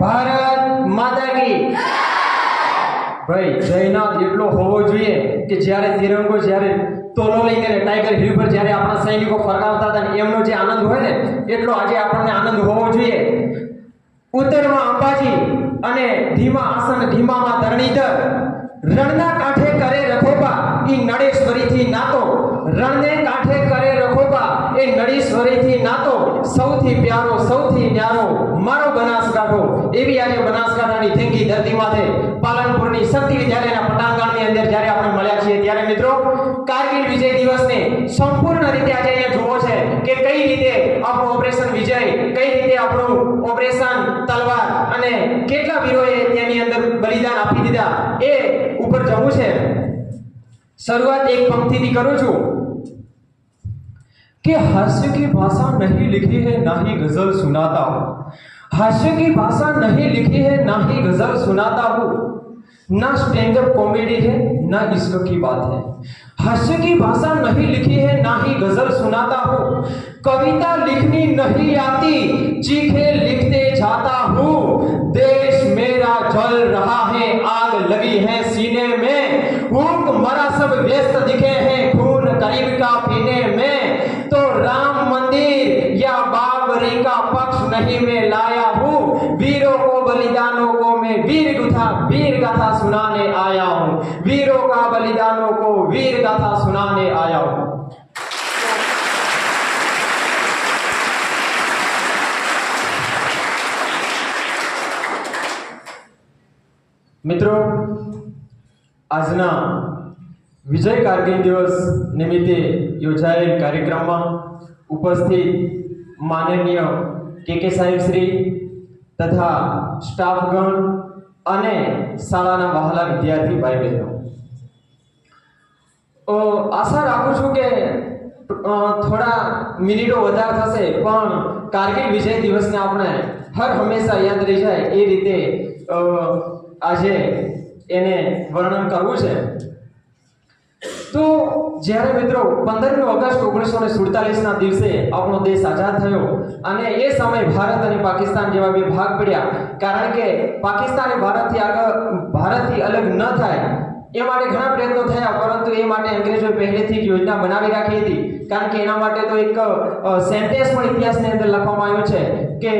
ભારત માતા કી ભાઈ જયનાથ એટલો હોવો જોઈએ કે જ્યારે તિરંગો જ્યારે તોલો લઈને ટાઈગર હિલ પર જ્યારે આપણા સૈનિકો ફરકાવતા હતા ને એમનો જે આનંદ હોય ને એટલો આજે આપણને આનંદ હોવો જોઈએ. ઉત્તરમાં અંબાજી અને ધીમા આસન ધીમામાં ધરણીધર રણના કાંઠે કરે રખોપા ઈ નળેશ્વરીથી નાતો રણને કાંઠે કરે રખોપા એ નળેશ્વરીથી નાતો સૌથી ન્યારો મારો બનાસકાંઠો. એવી આજે બનાસકાંઠાની થેંકી ધરતીમાંથી પાલનપુરની શક્તિ વિદ્યાલયના પટાંગણની અંદર જ્યારે આપણે મળ્યા છીએ ત્યારે મિત્રો કારગિલ વિજય દિવસને સંપૂર્ણ રીતે આજે અહીંયા જોવો છે કે કઈ રીતે આપણું ઓપરેશન વિજય, કઈ રીતે આપણું ઓપરેશન તલવાર અને કેટલા વીરોએ તેની અંદર બલિદાન આપી દીધા એ ઉપર જવું છે. શરૂઆત એક પંક્તિથી કરું છું कि हास्य की भाषा नहीं लिखी है ना ही गजल सुनाता हूँ. हास्य की भाषा नहीं लिखी है ना ही गजल सुनाता हूँ. ना स्टैंड अप कॉमेडी है ना इश्क की बात है. हास्य की भाषा नहीं लिखी है ना ही गजल सुनाता हूँ. कविता लिखनी नहीं आती चीखे लिखते जाता हूँ. देश मेरा जल रहा है आग लगी है सीने में. भूख मरा सब व्यस्त दिखे हैं खून करीब का पीने में. तो राम मंदिर या बाबरी का पक्ष नहीं मैं लाया हूँ. वीरों को बलिदानों को मैं वीर गाथा सुनाने आया हूँ. वीरों का बलिदानों को वीर गाथा सुनाने आया हूँ. મિત્રો આજના વિજય કારગિલ દિવસ નિમિત્તે યોજાયેલ કાર્યક્રમમાં ઉપસ્થિત માનનીય કે સાહેબ શ્રી તથા સ્ટાફગણ અને શાળાના વહાલા વિદ્યાર્થી ભાઈ બહેનો, આશા રાખું છું કે થોડા મિનિટો વધારે થશે પણ કારગિલ વિજય દિવસને આપણે હર હંમેશા યાદ રહી જાય એ રીતે આજે એને વર્ણન કરવું છે. તો જ્યારે મિત્રો 15મી ઓગસ્ટ 1947 ના દિવસે આપણો દેશ આઝાદ થયો અને એ સમયે ભારત અને પાકિસ્તાન જેવા બે ભાગ પડ્યા. કારણ કે પાકિસ્તાન એ ભારતથી અલગ ન થાય એ માટે ઘણા પ્રયત્નો થયા, પરંતુ એ માટે અંગ્રેજોએ પહેલેથી જ યોજના બનાવી રાખી હતી. કારણ કે એના માટે તો એક સેન્ટેન્સ પણ ઇતિહાસની અંદર લખવામાં આવ્યું છે કે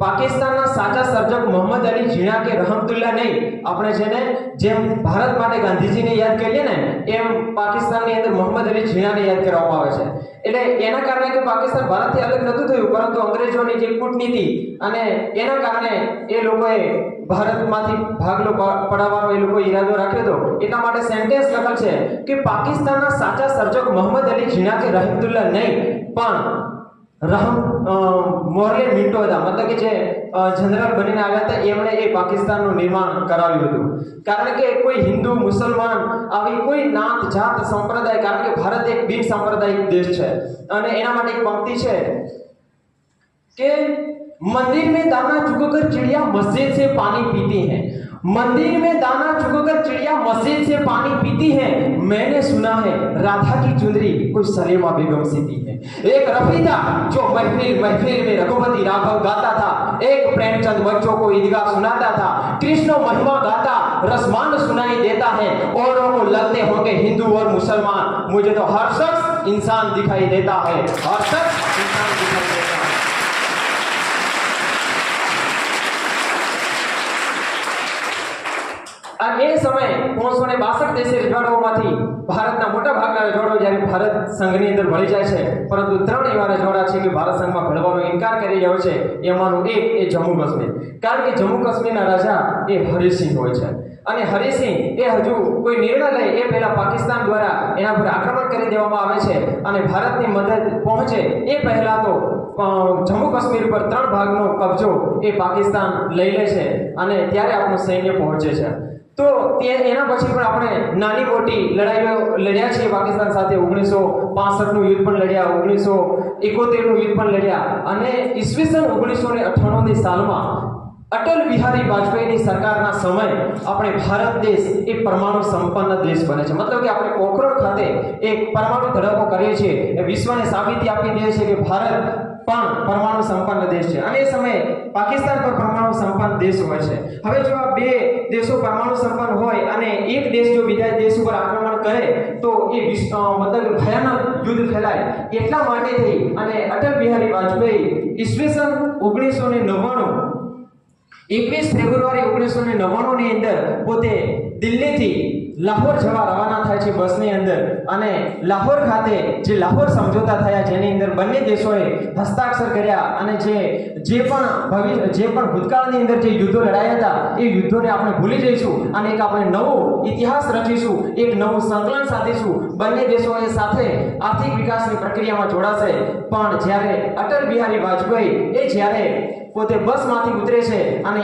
પાકિસ્તાનના સાચા સર્જક મોહમ્મદ અલી ઝીણા કે રહમતુલ્લાહ નહીં. આપણે જેને જેમ ભારત માટે ગાંધીજીને યાદ કરીએ ને એમ પાકિસ્તાનની અંદર મોહમ્મદ અલી ઝીણાને યાદ કરવામાં આવે છે. એટલે એના કારણે કે પાકિસ્તાન ભારતથી અલગ નહોતું થયું, પરંતુ અંગ્રેજોની જે કૂટનીતિ અને એના કારણે એ લોકોએ ભારતમાંથી ભાગલો પડાવવાનો એ લોકો ઈરાદો રાખ્યો હતો. એટલા માટે સેન્ટેન્સ લખેલ છે કે પાકિસ્તાનના સાચા સર્જક મોહમ્મદ અલી ઝીણા કે રહમતુલ્લાહ નહીં પણ મોર્લે મિન્ટો હતા. મતલબ કે જે જનરલ બનીને આવ્યા હતા એમણે એ પાકિસ્તાનનું નિર્માણ કરાવ્યું હતું. કારણ કે કોઈ હિન્દુ મુસલમાન આવી કોઈ નાત જાત સંપ્રદાય, કારણ કે ભારત એક બિન સાંપ્રદાયિક દેશ છે. અને એના માટે એક પંક્તિ છે કે मंदिर में दाना चुगकर चिड़िया मस्जिद से पानी पीती है. मंदिर में दाना चुगकर चिड़िया मस्जिद से पानी पीती है. मैंने सुना है राधा की चुंदरी कोई सलेमा बेगम से पी है. एक रफी था जो महफिल में रघुपति राघव गाता था. एक प्रेमचंद बच्चों को ईदगाह सुनाता था. कृष्ण महिमा गाता रसमान सुनाई देता है. औरों को लगते होंगे हिंदू और मुसलमान, मुझे तो हर शख्स इंसान दिखाई देता है. हर शख्स इंसान दिखाई देता है. એ સમયે 362 દેશી રજવાડાઓમાંથી ભારતના મોટા ભાગના રજવાડાઓ જ્યારે ભારત સંઘની અંદર ભળી જાય છે, પરંતુ 3 એવા રજવાડા છે કે ભારત સંઘમાં ભળવાનો ઇનકાર કરી રહ્યો છે. એમાંનું એક એ જમ્મુ કાશ્મીર. કારણ કે જમ્મુ કાશ્મીરના રાજા એ હરિસિંહ હોય છે અને હરિસિંહ એ હજુ કોઈ નિર્ણય લે એ પહેલા પાકિસ્તાન દ્વારા એના પર આક્રમણ કરી દેવામાં આવે છે અને ભારતની મદદ પહોંચે એ પહેલા તો જમ્મુ કાશ્મીર પર 3 ભાગનો કબજો એ પાકિસ્તાન લઈ લે છે અને ત્યારે આપણું સૈન્ય પહોંચે છે. તો એના પછી પણ આપણે નાની મોટી લડાઈઓ લડ્યા છે પાકિસ્તાન સાથે. 1965નું યુદ્ધ પણ લડ્યા, 1971નું યુદ્ધ પણ લડ્યા અને ઈસવીસન 1998ની સાલમાં અટલ બિહારી વાજપેયીની સરકારના સમયે આપણે ભારત દેશ એ પરમાણુ સંપન્ન દેશ બને છે. મતલબ કે આપણે પોખરણ ખાતે એક પરમાણુ ધડાકો કરીએ છીએ. એ વિશ્વને સાબિતી આપી દે છે કે ભારત પણ પરમાણુ સંપન્ન દેશ છે અને એ સમયે પાકિસ્તાન પણ પરમાણુ સંપન્ન દેશ હોય છે. હવે જો આ બે દેશો પરમાણુ સંપન્ન હોય અને એક દેશ જો બીજા દેશ ઉપર આક્રમણ કરે તો એ મતલબ ભયાનક યુદ્ધ ફેલાય. એટલા માટે થઈ અને અટલ બિહારી વાજપેયી ઈસવીસન 1999 21 ફેબ્રુઆરી 1999 ની અંદર પોતે દિલ્હીથી લાહોર જવા રવાના થાય છે બસની અંદર અને લાહોર ખાતે જે લાહોર સમજોતા થયા જેની અંદર બંને દેશોએ હસ્તાક્ષર કર્યા અને જે પણ ભૂતકાળની અંદર જે યુદ્ધો લડાયા હતા એ યુદ્ધોને આપણે ભૂલી જઈશું અને એક આપણે નવો ઇતિહાસ રચીશું, એક નવું સંકલન સાધીશું. બંને દેશોએ સાથે આર્થિક વિકાસની પ્રક્રિયામાં જોડાશે. પણ જ્યારે અટલ બિહારી વાજપેયી જ્યારે પોતે બસમાંથી ઉતરે છે અને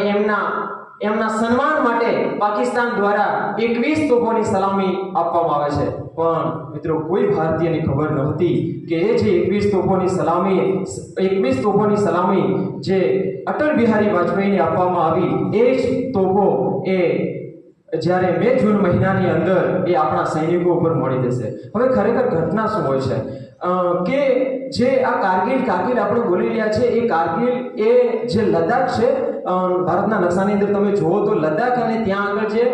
એમના સન્માન માટે પાકિસ્તાન દ્વારા 21 તોપોની સલામી આપવામાં આવે છે. પણ મિત્રો કોઈ ભારતીયની ખબર નહોતી કે એ જે 21 તોપોની સલામી જે અટલ બિહારી વાજપેયીને આપવામાં આવી એ જ તોપો એ જ્યારે મે જૂન મહિનાની અંદર એ આપણા સૈનિકો ઉપર મળી જશે. હવે ખરેખર ઘટના શું હોય છે કે જે આ કારગિલ આપણે બોલી રહ્યા છે એ કારગિલ એ જે લદ્દાખ છે ભારતના નકશાની અંદર તમે જુઓ તો લદ્દાખ અને ત્યાં આગળ જે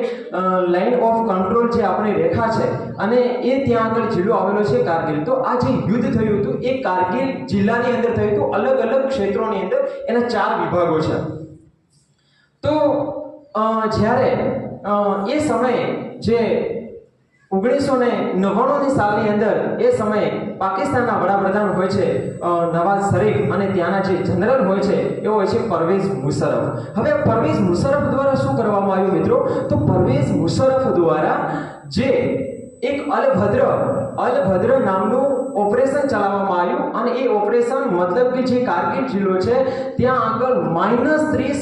લાઇન ઓફ કંટ્રોલ જે આપણી રેખા છે અને એ ત્યાં આગળ જિલ્લો આવેલો છે કારગિલ. તો આ જે યુદ્ધ થયું હતું એ કારગિલ જિલ્લાની અંદર થયું હતું. અલગ અલગ ક્ષેત્રોની અંદર એના 4 વિભાગો છે. તો જ્યારે એ સમયે જે 1999ની સાલની અંદર એ સમયે પાકિસ્તાનના વડાપ્રધાન હોય છે નવાઝ શરીફ અને ત્યાંના જે જનરલ હોય છે એ હોય છે પરવેઝ મુશર્રફ. હવે પરવેઝ મુશર્રફ દ્વારા શું કરવામાં આવ્યું મિત્રો? તો પરવેઝ મુશર્રફ દ્વારા જે એક અલભદ્ર નામનું ઓપરેશન ચલાવવામાં આવ્યું અને એ ઓપરેશન મતલબ કે જે કારગિલ જિલ્લો છે ત્યાં આગળ -30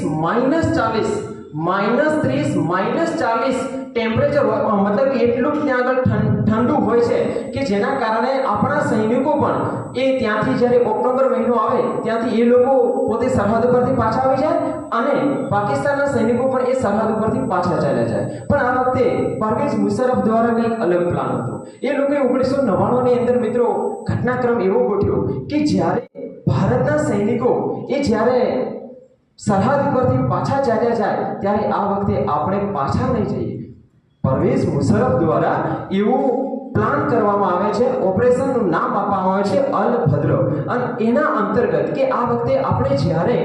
ટેમ્પરેચર મતલબ કે એટલું ત્યાં આગળ ઠંડુ હોય છે કે જેના કારણે આપણા સૈનિકો પણ એ ત્યાંથી જ્યારે ઓક્ટોબર મહિનો આવે ત્યાંથી એ લોકો પોતે સરહદ પરથી પાછા આવી જાય અને પાકિસ્તાનના સૈનિકો પણ એ સરહદ પરથી પાછા ચાલ્યા જાય. પણ આ વખતે પરવેઝ મુશર્રફ દ્વારા કંઈક અલગ પ્લાન હતો. એ લોકોએ 1999 ની અંદર મિત્રો ઘટનાક્રમ એવો ગોઠવ્યો કે જ્યારે ભારતના સૈનિકો એ જ્યારે સરહદ પરથી પાછા ચાલ્યા જાય ત્યારે આ વખતે આપણે પાછા નહીં જઈએ. પરવેઝ મુશર્રફ દ્વારા એવું પ્લાન કરવામાં આવે છે, ઓપરેશનનું નામ આપવામાં આવે છે અલભદ્ર. અને એના અંતર્ગત કે આ વખતે આપણે જ્યારે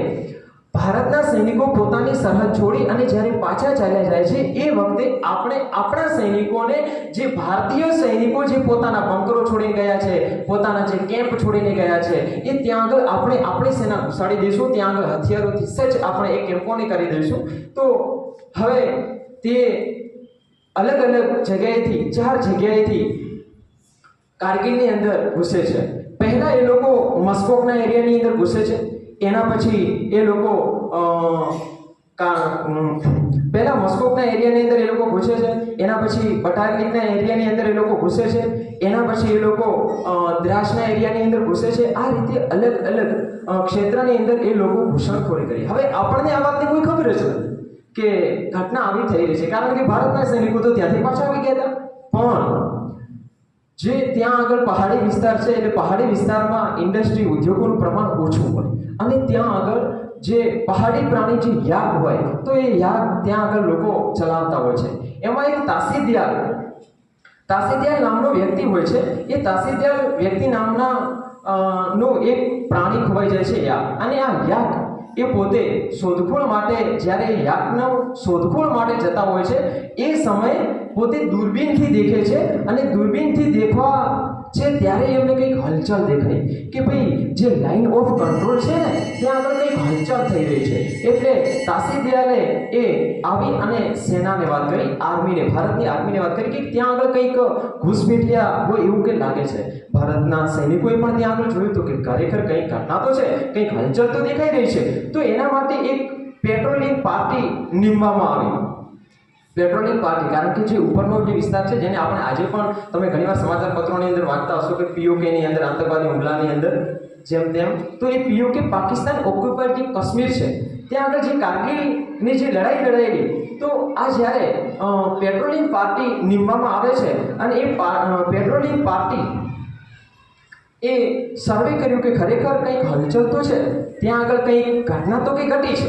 ભારતના સૈનિકો પોતાની સરહદ છોડી અને જ્યારે પાછા ચાલ્યા જાય છે એ વખતે આપણે આપણા સૈનિકોને જે ભારતીય સૈનિકો જે પોતાના બંકરો છોડીને ગયા છે, પોતાના જે કેમ્પ છોડીને ગયા છે એ ત્યાં આગળ આપણે આપણી સેના ઘુસાડી દઈશું. ત્યાં આગળ હથિયારોથી સજ્જ આપણે એ કેમ્પોને કરી દઈશું. તો હવે તે અલગ જગ્યાએથી 4 જગ્યાએથી કારગિલની અંદર ઘૂસે છે. પહેલા એ લોકો મસ્કોકના એરિયાની અંદર ઘૂસે છે. એના પછી એ લોકો પહેલા મસ્કોકના એરિયાની અંદર એ લોકો ઘૂસે છે. એના પછી બટાલિકના એરિયાની અંદર એ લોકો ઘૂસે છે. એના પછી એ લોકો દ્રાસના એરિયાની અંદર ઘૂસે છે. આ રીતે અલગ ક્ષેત્રની અંદર એ લોકો ઘૂસણખોરી કરી. હવે આપણને આ વાતની કોઈ ખબર જ નથી કે ઘટના આવી થઈ રહી છે, કારણ કે ભારતના સૈનિકો તો ત્યાંથી પાછા આવી ગયા હતા. પણ જે ત્યાં આગળ પહાડી વિસ્તાર છે એટલે પહાડી વિસ્તારમાં ઇન્ડસ્ટ્રી ઉદ્યોગોનું પ્રમાણ ઓછું હોય અને ત્યાં આગળ જે પહાડી પ્રાણી જે યાક હોય તો એ યાક ત્યાં આગળ લોકો ચલાવતા હોય છે. એમાં એક તાસીદિયાલ નામનો વ્યક્તિ હોય છે. એ તાસીદિયાલ વ્યક્તિ નામના નું એક પ્રાણી ખોવાઈ જાય છે યાક. અને આ યાક એ પોતે શોધખોળ માટે જ્યારે યાકનો શોધખોળ માટે જતા હોય છે એ સમયે પોતે દૂરબીનથી દેખે છે અને દૂરબીનથી દેખવા છે ત્યારે એમને કંઈક હલચલ દેખાય કે ભાઈ જે લાઇન ઓફ કંટ્રોલ છે ને ત્યાં આગળ કંઈક હલચલ થઈ રહી છે. એટલે તાસીદિયાલે એ આવી અને સેનાને વાત કરી, ભારતની આર્મીને વાત કરી કે ત્યાં આગળ કંઈક ઘૂસપેઠિયા હોય એવું કે લાગે છે. ભારતના સૈનિકોએ પણ ત્યાં આગળ જોયું તો કે ખરેખર કંઈક ઘટના તો છે, કંઈક હલચલ તો દેખાઈ રહી છે. તો એના માટે એક પેટ્રોલિંગ પાર્ટી નીમવામાં આવી. પેટ્રોલિંગ પાર્ટી, કારણ કે જે ઉપરનો જે વિસ્તાર છે જેને આપણે આજે પણ તમે ઘણીવાર સમાચાર પત્રોની અંદર વાંચતા હશો કે POK ની અંદર આતંકવાદી હુમલાની અંદર જેમ તેમ, તો એ POK પાકિસ્તાન ઓક્યુપાઈડ જે કાશ્મીર છે ત્યાં આગળ જે કારગિલની જે લડાઈ લડાયેલી, તો આ જ્યારે પેટ્રોલિંગ પાર્ટી નીમવામાં આવે છે અને એ પેટ્રોલિંગ પાર્ટી એ સર્વે કર્યું કે ખરેખર કંઈક હલચલ તો છે, ત્યાં આગળ કંઈક ઘટના તો કંઈ ઘટી છે,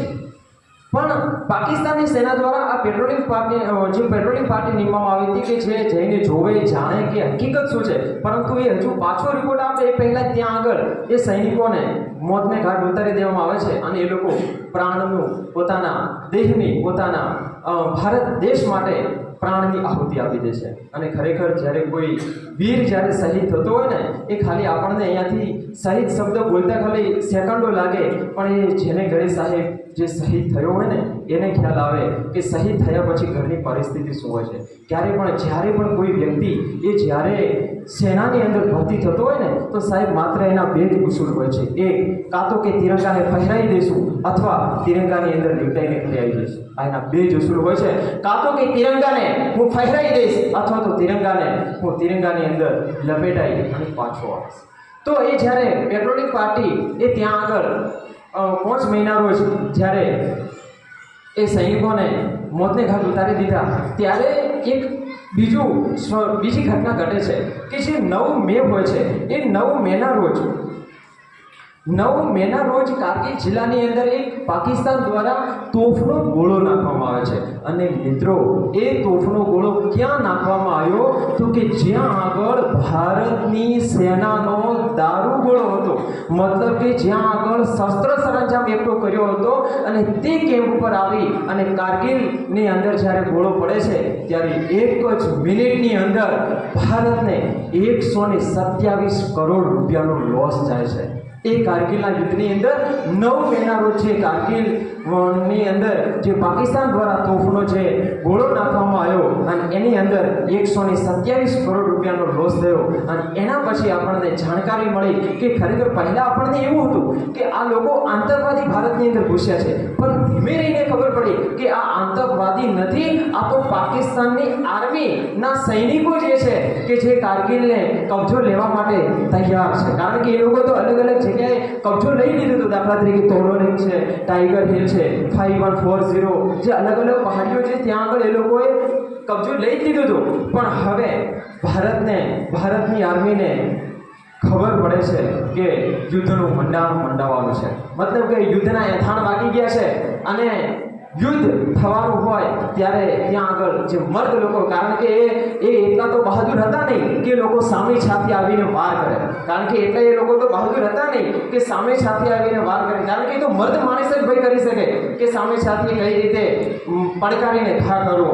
પણ પાકિસ્તાનની સેના દ્વારા આ પેટ્રોલિંગ પાર્ટી નીમવામાં આવી હતી કે જે જઈને જોવે જાણે કે હકીકત શું છે, પરંતુ એ હજુ પાછો રિપોર્ટ આપે એ પહેલાં ત્યાં આગળ એ સૈનિકોને મોતને ઘાટ ઉતારી દેવામાં આવે છે અને એ લોકો પ્રાણનું પોતાના દેહની પોતાના ભારત દેશ માટે પ્રાણની આહુતિ આપી દે છે। અને ખરેખર જ્યારે કોઈ વીર જ્યારે શહીદ થતો હોય ને, એ ખાલી આપણને અહીંયાથી શહીદ શબ્દ બોલતા ખાલી સેકન્ડો લાગે, પણ એ જેને ઘરે સાહેબ જે શહીદ થયો હોય ને એને ખ્યાલ આવે કે શહીદ થયા પછી ઘરની પરિસ્થિતિ શું હોય છે। જ્યારે પણ કોઈ વ્યક્તિ એ જ્યારે સેનાની અંદર ભરતી થતો હોય ને, તો સાહેબ માત્ર એના બે જ ઉસૂલ હોય છે, એક કાં તો કે તિરંગાને ફહેરાવી દઈશું અથવા તિરંગાની અંદર લીપટાઈને ઘરે આવી જઈશું। આ એના બે જ ઉસૂલ હોય છે, કાં તો કે તિરંગાને હું ફહેરાવી દઈશ અથવા તો તિરંગાને હું તિરંગાની અંદર લપેટાઈ અને પાછો આવીશ। તો એ જ્યારે પેટ્રોલિંગ પાર્ટી એ ત્યાં આગળ 5 મહિના રોજ જ્યારે એ સૈનિકોને મોતને ઘાટ ઉતારી દીધા, ત્યારે એક બીજી ઘટના ઘટે છે કે જે 9 મે હોય છે, એ 9 મેના રોજ કારગિલ જિલ્લાની અંદર એક પાકિસ્તાન દ્વારા તોફનો ગોળો નાખવામાં આવે છે। અને મિત્રો, એ તોફનો ગોળો ક્યાં નાખવામાં આવ્યો તો કે જ્યાં આગળ ભારતની સેનાનો દારૂગોળો હતો, મતલબ કે જ્યાં આગળ શસ્ત્ર સરંજામ એકઠો કર્યો હતો, અને તે કેમ્પ પર આવી અને કારગિલની અંદર જ્યારે ગોળો પડે છે ત્યારે એક જ મિનિટની અંદર ભારતને 127 કરોડ રૂપિયાનો લોસ જાય છે। એ કારગિલના યુદ્ધની અંદર 9 મેના રોજ છે કારગિલની અંદર જે પાકિસ્તાન દ્વારા તોફનો જે ગોળો નાખવામાં આવ્યો અને એની અંદર 127 કરોડ રૂપિયાનો લોસ થયો। અને એના પછી આપણને જાણકારી મળી કે ખરેખર પહેલાં આપણને એવું હતું કે આ લોકો આતંકવાદી ભારતની અંદર ઘૂસ્યા છે, પણ ધીમે રહીને ખબર પડી કે આ આતંકવાદી નથી, આ તો પાકિસ્તાનની આર્મીના સૈનિકો જે છે કે જે કારગિલને કબજો લેવા માટે તૈયાર છે। કારણ કે એ લોકો તો અલગ અલગ જગ્યાએ કબજો લઈ લીધો હતો, દાખલા તરીકે તોલોલિંગ છે, ટાઈગર હિલ છે, 5140 જે અલગ અલગ પહાડીઓ છે, ત્યાં આગળ એ લોકોએ કબજો લઈ લીધો હતો। પણ હવે ભારતની આર્મીને ખબર પડે છે કે યુદ્ધનું મંડાવવાનું છે, મતલબ કે યુદ્ધના એંધાણ વાગી ગયા છે અને યુદ્ધ થવાનું હોય ત્યારે ત્યાં આગળ જે મર્દ લોકો, કારણ કે એ એટલા તો બહાદુર હતા નહીં કે લોકો સામે છાતી આવીને વાર કરે, કારણ કે એટલે એ લોકો તો બહાદુર હતા નહીં કે સામે છાતી આવીને વાર કરે, કારણ કે એ તો મર્દ માણસ જ ભય કરી શકે કે સામે છાતી કઈ રીતે પડકારીને ઘા કરવો।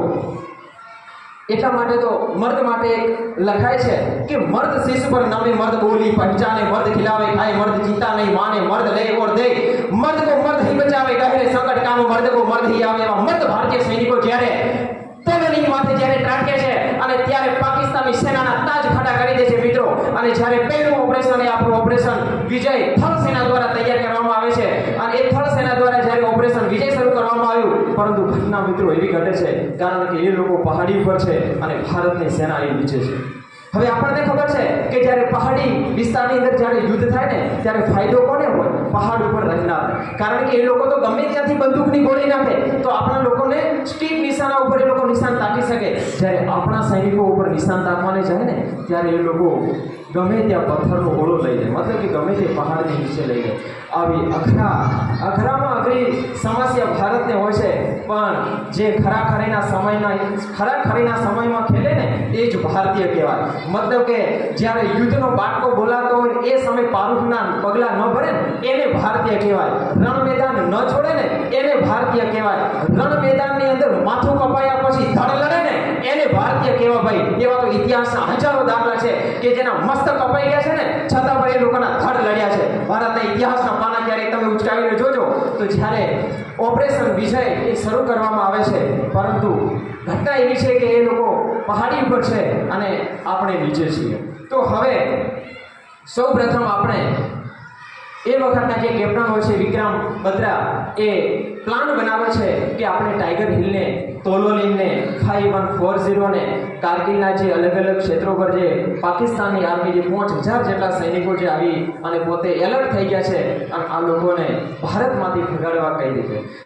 એટલા માટે તો મર્દ માટે એક લખાય છે કે મર્દ શીશ પર નમે મર્દ બોલી પहचाने मर्द खिलावे खाए मर्द जीता नहीं माने मर्द ले और दे मर्द को मर्द ही बचावे गहरे संकट काम मर्द को मर्द ही आवे। एवा मर्द भारतीय સૈનિકો જ્યારે તલની માથે જ્યારે ત્રાટકે છે અને ત્યારે પાકિસ્તાની સેનાના તાજ ખડા કરી દે છે મિત્રો। અને જ્યારે પહેલું ઓપરેશન એ આપણું ઓપરેશન વિજય થલ સેના દ્વારા તૈયાર કરવામાં આવે છે અને એ થલ સેના દ્વારા જ્યારે ઓપરેશન વિજય શરૂ કરવામાં આવ્યું, પરંતુ ઘટના મિત્રો એવી ઘટે છે કારણ કે એ લોકો પહાડી પર છે અને ભારતની સેના એ નીચે છે। હવે આપણને ખબર છે કે જ્યારે પહાડી વિસ્તારની અંદર જ્યારે યુદ્ધ થાય ને ત્યારે ફાયદો કોને હોય? પહાડ ઉપર રહેનાર, કારણ કે એ લોકો તો ગમે ત્યાંથી બંદૂકની ગોળી નાખે તો આપણા લોકોને સ્ટીક નિશાના ઉપર એ લોકો નિશાન તાકી શકે। જ્યારે આપણા સૈનિકો ઉપર નિશાન તાકવાને જાય ને ત્યારે એ લોકો ગમે ત્યાં પથ્થરનો ગોળો લઈ જાય, મતલબ કે ગમે તે પહાડની નીચે લઈ જાય। આવી અઘરામાં અઘરી સમસ્યા ભારતને હોય છે, પણ જે ખરાખરીના સમયમાં ખેલે ને એ જ ભારતીય કહેવાય। મતલબ કે જ્યારે યુદ્ધનો બાટકો બોલાતો હોય એ સમય પારૂખના પગલા ન ભરે ને એને ભારતીય કહેવાય। રણ મેદાન ન છોડે ને એને ભારતીય કહેવાય। રણ મેદાનની અંદર માથું કપાયા પછી ધડ લડે ને એને ભારતીય કહેવાય ભાઈ। એવા તો ઇતિહાસના હજારો દાખલા છે કે જેના મસ્તક કપાઈ ગયા છે ને છતાં પણ એ લોકોના ધડ લડ્યા છે। ભારતના ઇતિહાસના પાના ક્યારેક તમે ઉચકાવીને જોજો તો જ્યારે ઓપરેશન વિજય એ શરૂ કરવામાં આવે છે, પરંતુ ઘટના એવી છે કે એ લોકો પહાડી ઉપર છે અને આપણે નીચે છીએ। તો હવે સૌ પ્રથમ આપણે એ વખતના જે કેપ્ટન હોય છે વિક્રમ બત્રા, એ પ્લાન બનાવે છે કે આપણે ટાઈગર હિલને, તોલોલિંગને, 5140 ને કારગિલના જે અલગ અલગ ક્ષેત્રો પર જે પાકિસ્તાનની આર્મી જે 5000 જેટલા સૈનિકો જે આવી અને પોતે એલર્ટ થઈ ગયા છે અને આ લોકોને ભારતમાંથી ભગાડવા કઈ રીતે